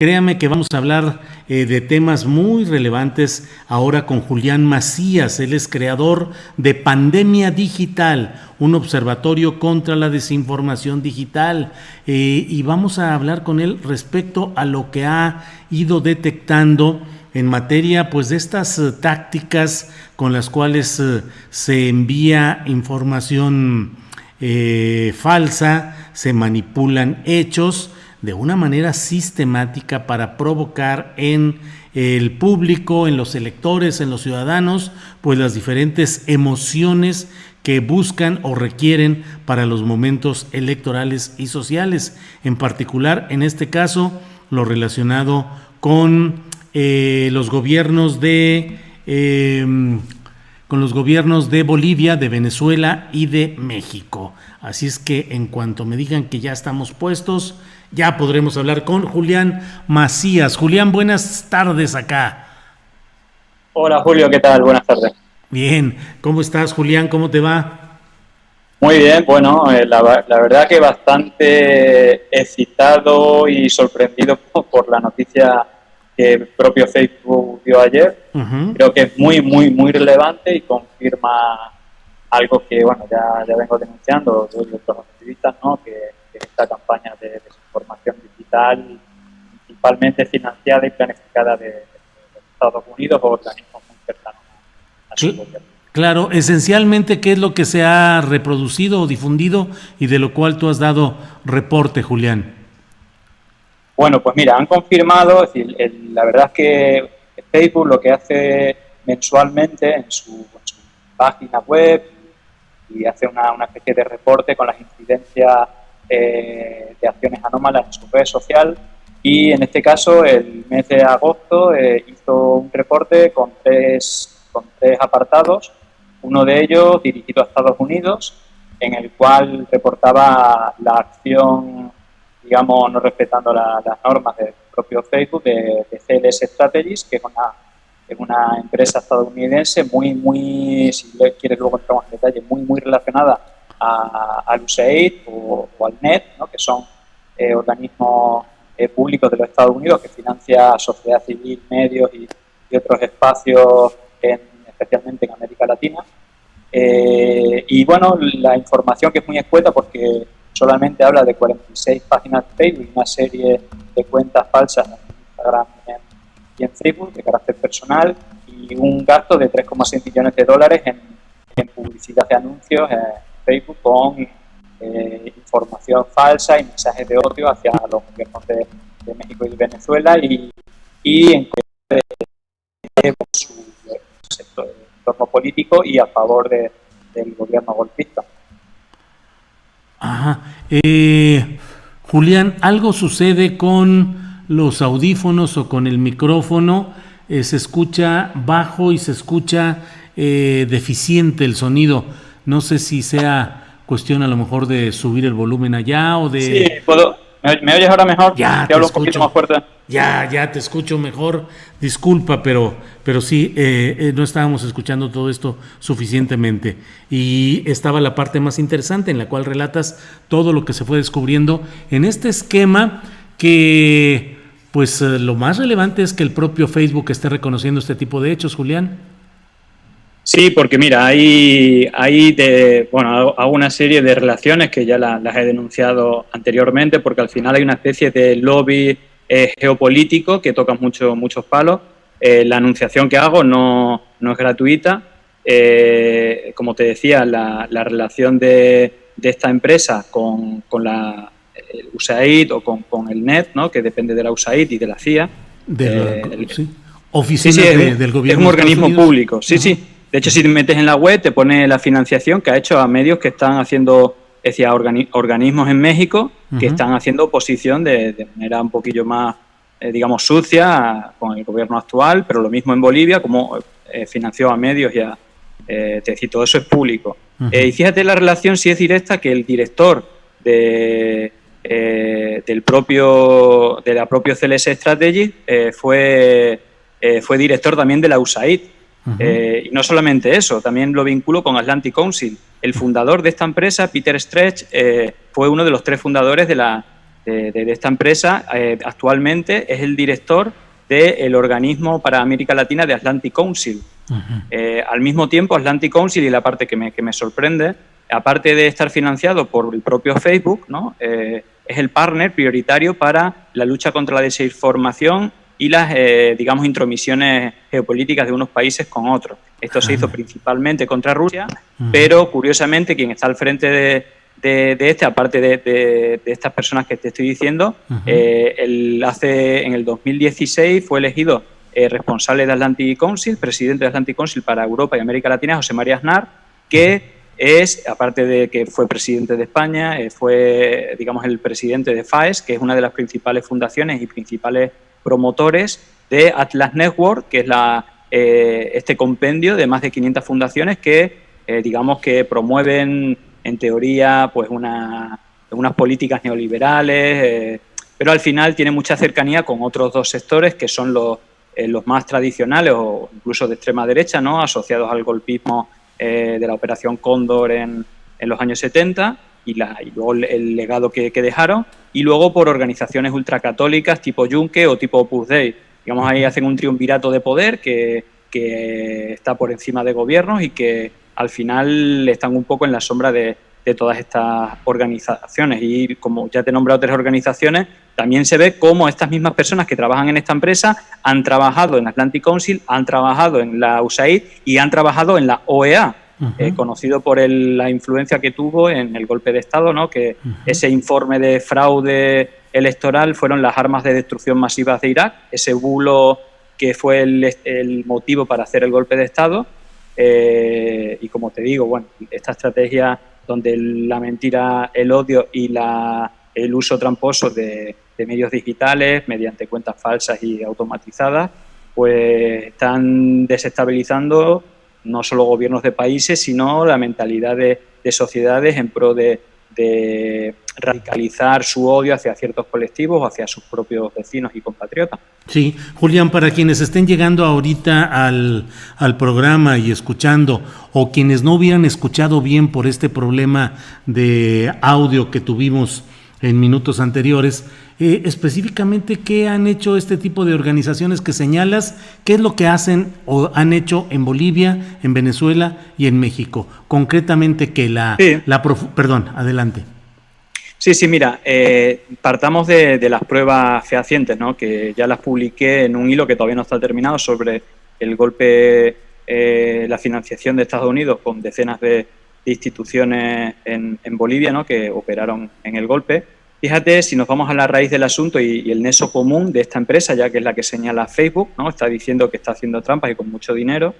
Créame que vamos a hablar de temas muy relevantes ahora con Julián Macías. Él es creador de Pandemia Digital, un observatorio contra la desinformación digital. Y vamos a hablar con él respecto a lo que ha ido detectando en materia pues de estas tácticas con las cuales se envía información falsa, se manipulan hechos de una manera sistemática para provocar en el público, en los electores, en los ciudadanos, pues las diferentes emociones que buscan o requieren para los momentos electorales y sociales. En particular, en este caso, lo relacionado con los gobiernos de Bolivia, de Venezuela y de México. Así es que en cuanto me digan que ya estamos puestos, ya podremos hablar con Julián Macías. Julián, buenas tardes acá. Hola Julio, ¿qué tal? Buenas tardes. Bien, ¿cómo estás, Julián? ¿Cómo te va? Muy bien, bueno, la verdad que bastante excitado y sorprendido por la noticia que el propio Facebook dio ayer. Creo que es muy relevante y confirma algo que, bueno, ya vengo denunciando de otros activistas, ¿no? Que esta campaña de desinformación digital, principalmente financiada y planificada de Estados Unidos o organismos muy cercanos a su gobierno. Claro, esencialmente, ¿qué es lo que se ha reproducido o difundido y de lo cual tú has dado reporte, Julián? Bueno, pues mira, han confirmado, es decir, la verdad es que Facebook lo que hace mensualmente en su página web y hace una especie de reporte con las incidencias de acciones anómalas en su red social, y en este caso el mes de agosto hizo un reporte con tres apartados, uno de ellos dirigido a Estados Unidos, en el cual reportaba la acción, digamos, no respetando las normas del propio Facebook, de CLS Strategies, que es una empresa estadounidense muy, si quieres luego entramos en detalle, muy relacionada al USAID o al NET, ¿no? Que son organismos públicos de los Estados Unidos que financia sociedad civil, medios y otros espacios, especialmente en América Latina. Y bueno, la información, que es muy escueta porque solamente habla de 46 páginas de Facebook y una serie de cuentas falsas en Instagram y en Facebook de carácter personal, y un gasto de $3,6 millones en publicidad de anuncios en Facebook con información falsa y mensajes de odio hacia los gobiernos de México y de Venezuela y en su entorno político y a favor del gobierno golpista. Ajá. Julián, algo sucede con los audífonos o con el micrófono, se escucha bajo y se escucha deficiente el sonido. No sé si sea cuestión a lo mejor de subir el volumen allá o de... Sí, puedo. ¿Me oyes ahora mejor? Ya te hablo un poquito más fuerte. Ya te escucho mejor. Disculpa, pero sí, no estábamos escuchando todo esto suficientemente. Y estaba la parte más interesante en la cual relatas todo lo que se fue descubriendo en este esquema que, pues, lo más relevante es que el propio Facebook esté reconociendo este tipo de hechos, Julián. Sí, porque mira, hago una serie de relaciones que ya las he denunciado anteriormente, porque al final hay una especie de lobby geopolítico que toca muchos palos. La anunciación que hago no es gratuita. Como te decía, la relación de esta empresa con la USAID o con el NET, ¿no? Que depende de la USAID y de la CIA. Oficina del gobierno. Es un organismo público, sí. De hecho, si te metes en la web, te pone la financiación que ha hecho a medios que están haciendo, es decir, organismos en México que están haciendo oposición de manera un poquillo más, digamos, sucia con el gobierno actual, pero lo mismo en Bolivia, como financió a medios y es decir, todo eso es público. Y fíjate la relación, si es directa, que el director de la propia CLS Strategy fue director también de la USAID. Y no solamente eso, también lo vinculo con Atlantic Council. El fundador de esta empresa, Peter Stretch, fue uno de los 3 fundadores de la de esta empresa, actualmente es el director del organismo para América Latina de Atlantic Council. Al mismo tiempo, Atlantic Council, y la parte que me sorprende, aparte de estar financiado por el propio Facebook, ¿no? Es el partner prioritario para la lucha contra la desinformación y las, digamos, intromisiones geopolíticas de unos países con otros. Esto se hizo principalmente contra Rusia, pero curiosamente quien está al frente de este, aparte de estas personas que te estoy diciendo, en el 2016 fue elegido responsable de Atlantic Council, presidente de Atlantic Council para Europa y América Latina, José María Aznar, que es, aparte de que fue presidente de España, fue, digamos, el presidente de FAES, que es una de las principales fundaciones y principales promotores de Atlas Network, que es este compendio de más de 500 fundaciones que, digamos, que promueven, en teoría, pues unas políticas neoliberales, pero al final tiene mucha cercanía con otros dos sectores que son los más tradicionales o incluso de extrema derecha, ¿no? Asociados al golpismo de la Operación Cóndor en los años 70 y luego el legado que dejaron, y luego por organizaciones ultracatólicas tipo Yunque o tipo Opus Dei. Digamos, ahí hacen un triunvirato de poder que está por encima de gobiernos y que al final están un poco en la sombra de todas estas organizaciones. Y como ya te he nombrado 3 organizaciones, también se ve cómo estas mismas personas que trabajan en esta empresa han trabajado en Atlantic Council, han trabajado en la USAID y han trabajado en la OEA, conocido por la influencia que tuvo en el golpe de Estado, ¿no? Que ese informe de fraude electoral fueron las armas de destrucción masivas de Irak, ese bulo que fue el motivo para hacer el golpe de Estado. Y como te digo, bueno, esta estrategia donde la mentira, el odio y el uso tramposo de medios digitales mediante cuentas falsas y automatizadas, pues están desestabilizando no solo gobiernos de países, sino la mentalidad de sociedades en pro de radicalizar su odio hacia ciertos colectivos o hacia sus propios vecinos y compatriotas. Sí, Julián, para quienes estén llegando ahorita al programa y escuchando, o quienes no hubieran escuchado bien por este problema de audio que tuvimos en minutos anteriores, específicamente, ¿qué han hecho este tipo de organizaciones que señalas? ¿Qué es lo que hacen o han hecho en Bolivia, en Venezuela y en México? Concretamente, que perdón, adelante. Sí, mira, partamos de las pruebas fehacientes, ¿no? Que ya las publiqué en un hilo que todavía no está terminado sobre el golpe, la financiación de Estados Unidos con decenas de instituciones en Bolivia, ¿no? Que operaron en el golpe. Fíjate, si nos vamos a la raíz del asunto y el nexo común de esta empresa, ya que es la que señala Facebook, ¿no? Está diciendo que está haciendo trampas y con mucho dinero.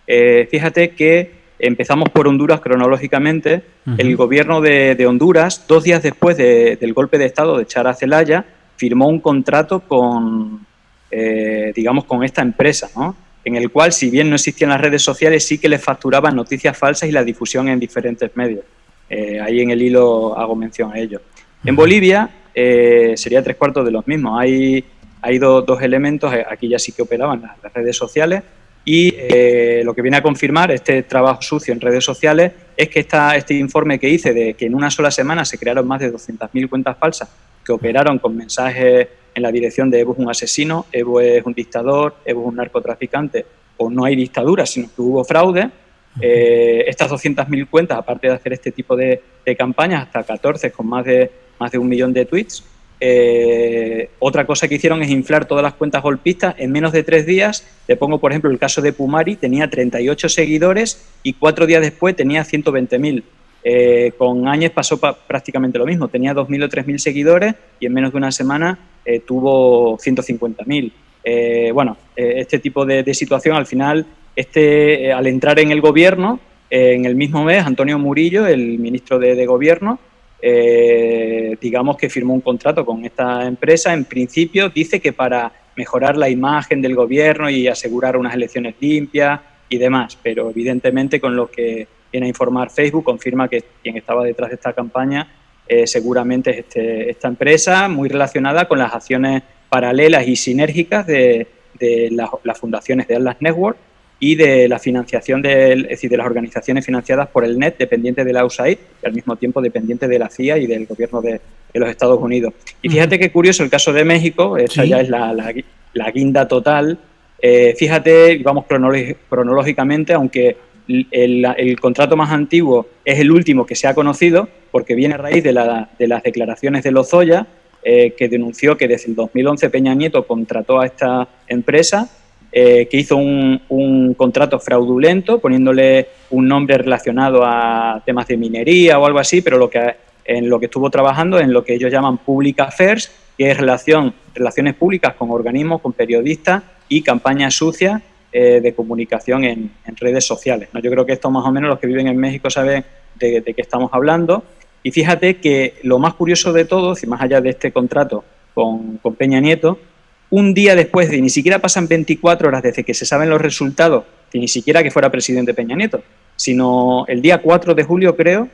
Fíjate que empezamos por Honduras cronológicamente. El gobierno de Honduras, 2 días después del golpe de Estado de echar a Zelaya, firmó un contrato con esta empresa, ¿no? En el cual, si bien no existían las redes sociales, sí que les facturaban noticias falsas y la difusión en diferentes medios. Ahí en el hilo hago mención a ello. En Bolivia sería 3/4 de los mismos. Hay dos elementos, aquí ya sí que operaban las redes sociales, y lo que viene a confirmar este trabajo sucio en redes sociales es que este informe que hice de que en una sola semana se crearon más de 200.000 cuentas falsas que operaron con mensajes en la dirección de Evo es un asesino, Evo es un dictador, Evo es un narcotraficante, o no hay dictadura, sino que hubo fraude. Estas 200.000 cuentas, aparte de hacer este tipo de campañas, hasta 14 con más de 1 millón de tweets. Otra cosa que hicieron es inflar todas las cuentas golpistas en menos de 3 días. Te pongo, por ejemplo, el caso de Pumari, tenía 38 seguidores y 4 días después tenía 120.000. Con Áñez pasó prácticamente lo mismo, tenía 2.000 o 3.000 seguidores y en menos de una semana tuvo 150.000. Este tipo de situación, al final, al entrar en el gobierno, en el mismo mes, Antonio Murillo, el ministro de Gobierno, digamos que firmó un contrato con esta empresa. En principio dice que para mejorar la imagen del gobierno y asegurar unas elecciones limpias y demás, pero evidentemente con lo que viene a informar Facebook confirma que quien estaba detrás de esta campaña seguramente es esta empresa, muy relacionada con las acciones paralelas y sinérgicas de las fundaciones de Atlas Network y de la financiación es decir, de las organizaciones financiadas por el NET, dependientes de la USAID, y al mismo tiempo dependientes de la CIA y del gobierno de los Estados Unidos. Y fíjate qué curioso el caso de México, esta ya es la guinda total. Fíjate, vamos cronológicamente, aunque el contrato más antiguo es el último que se ha conocido, porque viene a raíz de las declaraciones de Lozoya, que denunció que desde el 2011 Peña Nieto contrató a esta empresa, que hizo un contrato fraudulento, poniéndole un nombre relacionado a temas de minería o algo así, pero en lo que estuvo trabajando en lo que ellos llaman Public Affairs, que es relaciones públicas con organismos, con periodistas y campañas sucias de comunicación en redes sociales, ¿no? Yo creo que esto más o menos los que viven en México saben de qué estamos hablando. Y fíjate que lo más curioso de todo, si más allá de este contrato con Peña Nieto, un día después de, ni siquiera pasan 24 horas desde que se saben los resultados, que ni siquiera que fuera presidente Peña Nieto, sino el día 4 de julio, creo,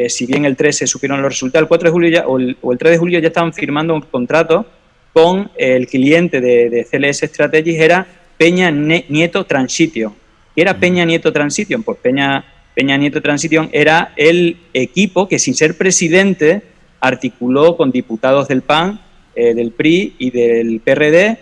si bien el 3 se supieron los resultados, el 4 de julio o el 3 de julio ya estaban firmando un contrato con el cliente de CLS Strategies, era Peña Nieto Transition. ¿Qué era Peña Nieto Transition? Pues Peña Nieto Transition era el equipo que, sin ser presidente, articuló con diputados del PAN, del PRI y del PRD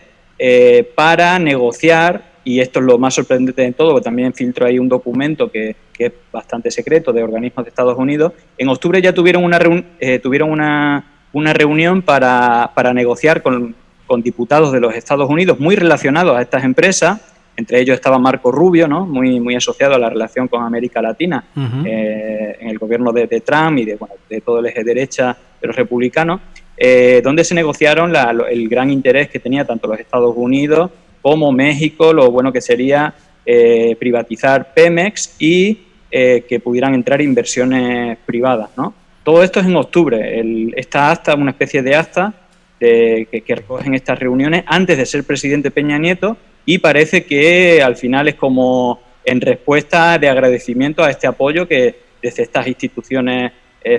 para negociar, y esto es lo más sorprendente de todo, porque también filtró ahí un documento que es bastante secreto, de organismos de Estados Unidos. En octubre ya tuvieron una reunión para negociar con diputados de los Estados Unidos muy relacionados a estas empresas. Entre ellos estaba Marco Rubio, ¿no? muy asociado a la relación con América Latina, en el gobierno de Trump y de todo el eje derecha de los republicanos, donde se negociaron el gran interés que tenía tanto los Estados Unidos como México, lo bueno que sería privatizar Pemex y que pudieran entrar inversiones privadas, ¿no? Todo esto es en octubre. Esta acta, una especie de acta que recogen estas reuniones antes de ser presidente Peña Nieto, y parece que al final es como en respuesta de agradecimiento a este apoyo que desde estas instituciones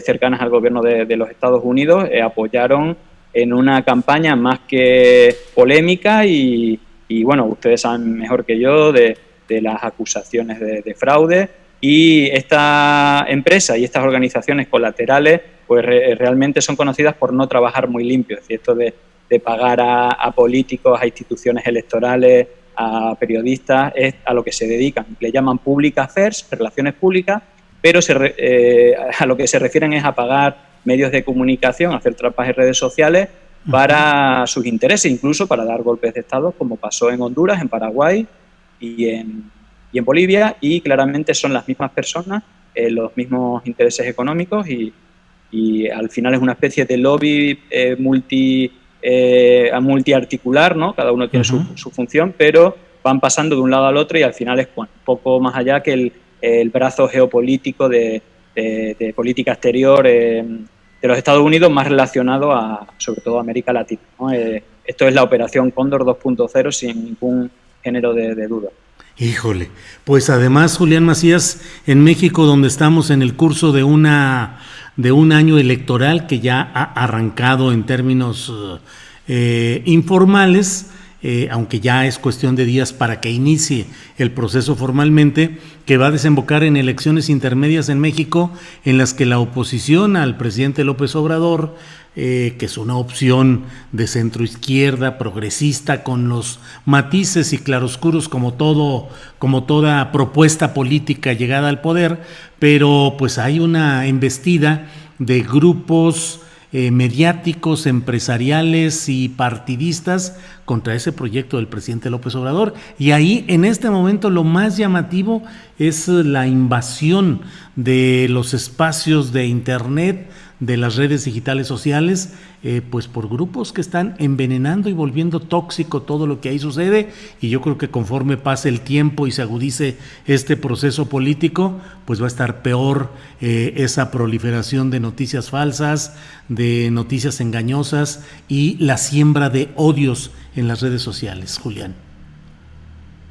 cercanas al gobierno de los Estados Unidos apoyaron en una campaña más que polémica y bueno, ustedes saben mejor que yo de las acusaciones de fraude, y esta empresa y estas organizaciones colaterales pues realmente son conocidas por no trabajar muy limpio. Es decir, esto de pagar a políticos, a instituciones electorales, a periodistas, es a lo que se dedican. Le llaman Public Affairs, relaciones públicas, pero a lo que se refieren es a pagar medios de comunicación, a hacer trampas en redes sociales para sus intereses, incluso para dar golpes de Estado, como pasó en Honduras, en Paraguay y en Bolivia, y claramente son las mismas personas, los mismos intereses económicos, y al final es una especie de lobby multiarticular, ¿no? Cada uno tiene su función, pero van pasando de un lado al otro, y al final es un poco más allá que el brazo geopolítico de política exterior de los Estados Unidos, más relacionado sobre todo a América Latina, ¿no? Esto es la Operación Cóndor 2.0 sin ningún género de duda. Híjole, pues además, Julián Macías, en México, donde estamos en el curso de un año electoral que ya ha arrancado en términos informales, aunque ya es cuestión de días para que inicie el proceso formalmente, que va a desembocar en elecciones intermedias en México, en las que la oposición al presidente López Obrador, que es una opción de centroizquierda, progresista, con los matices y claroscuros como toda propuesta política llegada al poder, pero pues hay una embestida de grupos mediáticos, empresariales y partidistas contra ese proyecto del presidente López Obrador. Y ahí, en este momento, lo más llamativo es la invasión de los espacios de Internet, de las redes digitales sociales, pues por grupos que están envenenando y volviendo tóxico todo lo que ahí sucede. Y yo creo que conforme pase el tiempo y se agudice este proceso político, pues va a estar peor esa proliferación de noticias falsas, de noticias engañosas y la siembra de odios en las redes sociales, Julián.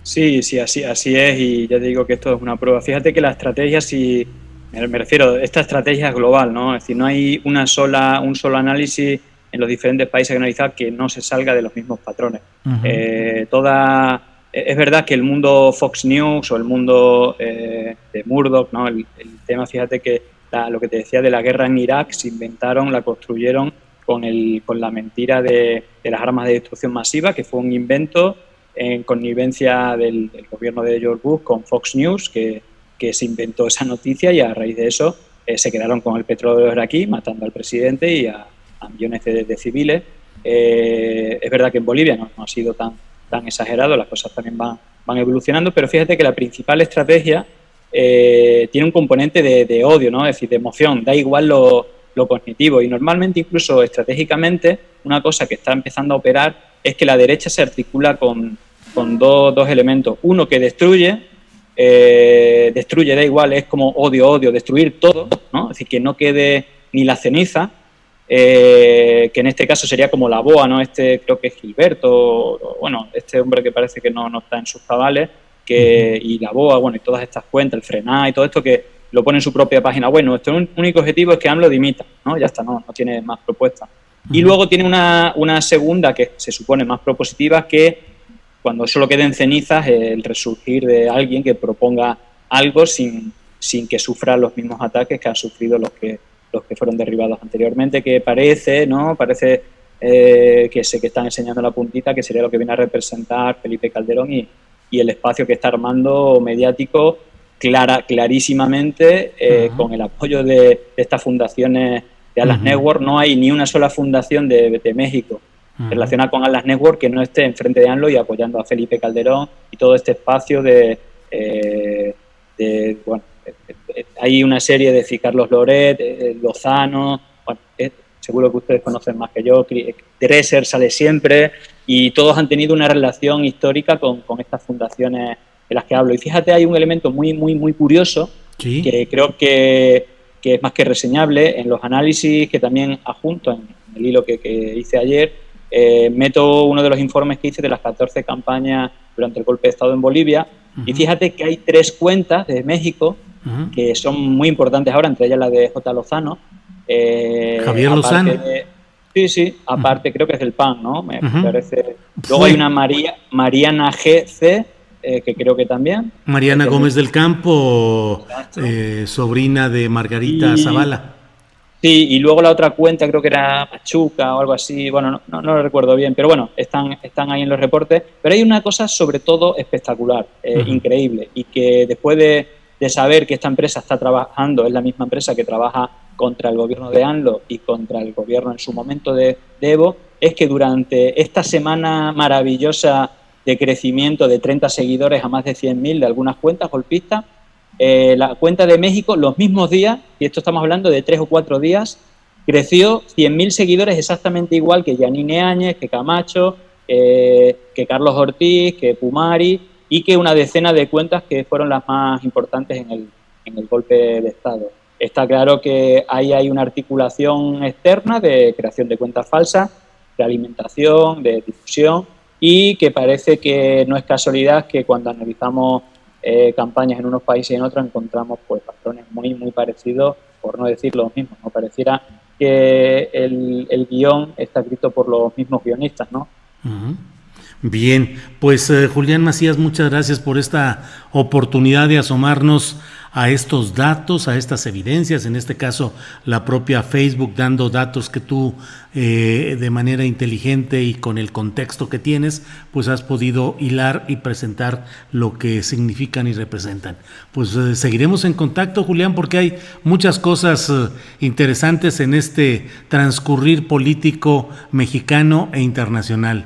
Sí, así es, y ya te digo que esto es una prueba. Fíjate que la estrategia, me refiero, esta estrategia es global, ¿no? Es decir, no hay un solo análisis en los diferentes países analizados que no se salga de los mismos patrones. Es verdad que el mundo Fox News o el mundo de Murdoch, ¿no? El tema, fíjate que lo que te decía de la guerra en Irak, la construyeron con la mentira de las armas de destrucción masiva, que fue un invento en connivencia del gobierno de George Bush con Fox News, que se inventó esa noticia, y a raíz de eso se quedaron con el petróleo aquí, matando al presidente y a millones de civiles. Es verdad que en Bolivia no ha sido tan exagerado, las cosas también van evolucionando, pero fíjate que la principal estrategia tiene un componente de odio, ¿no? Es decir, de emoción, da igual lo cognitivo, y normalmente, incluso estratégicamente, una cosa que está empezando a operar es que la derecha se articula con dos elementos. Uno, que destruye, da igual, es como odio, destruir todo, ¿no? Es decir, que no quede ni la ceniza, que en este caso sería como la BOA, ¿no? Creo que es Gilberto, bueno, este hombre que parece que no está en sus cabales, y la BOA, bueno, y todas estas cuentas, el FRENA y todo esto, que lo pone en su propia página web. Nuestro único objetivo es que AMLO dimita, ¿no? Ya está, no tiene más propuestas. Y luego tiene una segunda, que se supone más propositiva, que cuando solo queden cenizas, el resurgir de alguien que proponga algo sin que sufra los mismos ataques que han sufrido los que fueron derribados anteriormente, que parece que están enseñando la puntita, que sería lo que viene a representar Felipe Calderón y el espacio que está armando mediático clarísimamente, con el apoyo de estas fundaciones de Atlas Network. No hay ni una sola fundación de México relacionada con Atlas Network que no esté enfrente de AMLO y apoyando a Felipe Calderón y todo este espacio hay una serie de Carlos Loret, Lozano, bueno, seguro que ustedes conocen más que yo, Dresser sale siempre, y todos han tenido una relación histórica con estas fundaciones de las que hablo. Y fíjate, hay un elemento muy, muy, muy curioso, ¿sí?, que creo que es más que reseñable. En los análisis que también adjunto en el hilo que hice ayer, meto uno de los informes que hice de las 14 campañas durante el golpe de Estado en Bolivia, y fíjate que hay 3 cuentas de México que son muy importantes ahora, entre ellas la de J. Lozano. Javier Lozano. Sí, aparte creo que es del PAN, ¿no? Me parece. Luego hay una Mariana G.C., que creo que también. Mariana Gómez del Campo, sobrina de Margarita Zavala. Sí, y luego la otra cuenta creo que era Pachuca o algo así, bueno, no lo recuerdo bien, pero bueno, están ahí en los reportes. Pero hay una cosa sobre todo espectacular, increíble, y que después de saber que esta empresa está trabajando, es la misma empresa que trabaja contra el gobierno de AMLO y contra el gobierno en su momento de Evo, es que durante esta semana maravillosa de crecimiento de 30 seguidores a más de 100.000 de algunas cuentas golpistas, la cuenta de México, los mismos días, y esto estamos hablando de 3 o 4 días, creció 100.000 seguidores exactamente igual que Yanine Áñez, que Camacho, que Carlos Ortiz, que Pumari, y que una decena de cuentas que fueron las más importantes en el golpe de Estado. Está claro que ahí hay una articulación externa de creación de cuentas falsas, de alimentación, de difusión, y que parece que no es casualidad que cuando analizamos campañas en unos países y en otros encontramos pues patrones muy, muy parecidos, por no decir los mismos, ¿no? Pareciera que el guión está escrito por los mismos guionistas, ¿no? Bien, pues Julián Macías, muchas gracias por esta oportunidad de asomarnos a estos datos, a estas evidencias, en este caso la propia Facebook dando datos que tú de manera inteligente y con el contexto que tienes, pues has podido hilar y presentar lo que significan y representan. Pues seguiremos en contacto, Julián, porque hay muchas cosas interesantes en este transcurrir político mexicano e internacional.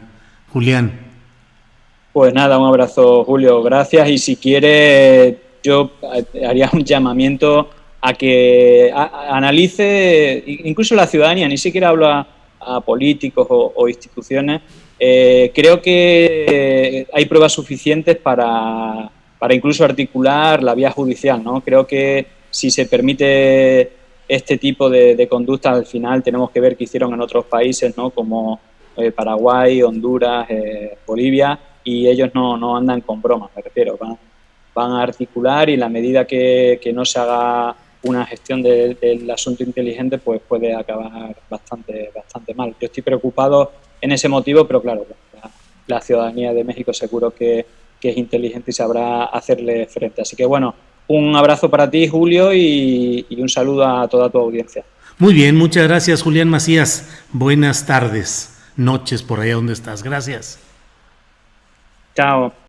Julián. Pues nada, un abrazo, Julio, gracias, y si quieres yo haría un llamamiento a que analice, incluso la ciudadanía, ni siquiera hablo a políticos o instituciones. Creo que hay pruebas suficientes para incluso articular la vía judicial, ¿no? Creo que si se permite este tipo de conductas, al final tenemos que ver qué hicieron en otros países, ¿no? Como Paraguay, Honduras, Bolivia, y ellos no andan con bromas, me refiero, van a articular, y en la medida que no se haga una gestión del asunto inteligente, pues puede acabar bastante mal. Yo estoy preocupado en ese motivo, pero claro, la ciudadanía de México seguro que es inteligente y sabrá hacerle frente. Así que bueno, un abrazo para ti, Julio, y un saludo a toda tu audiencia. Muy bien, muchas gracias, Julián Macías. Buenas tardes, noches por allá donde estás. Gracias. Chao.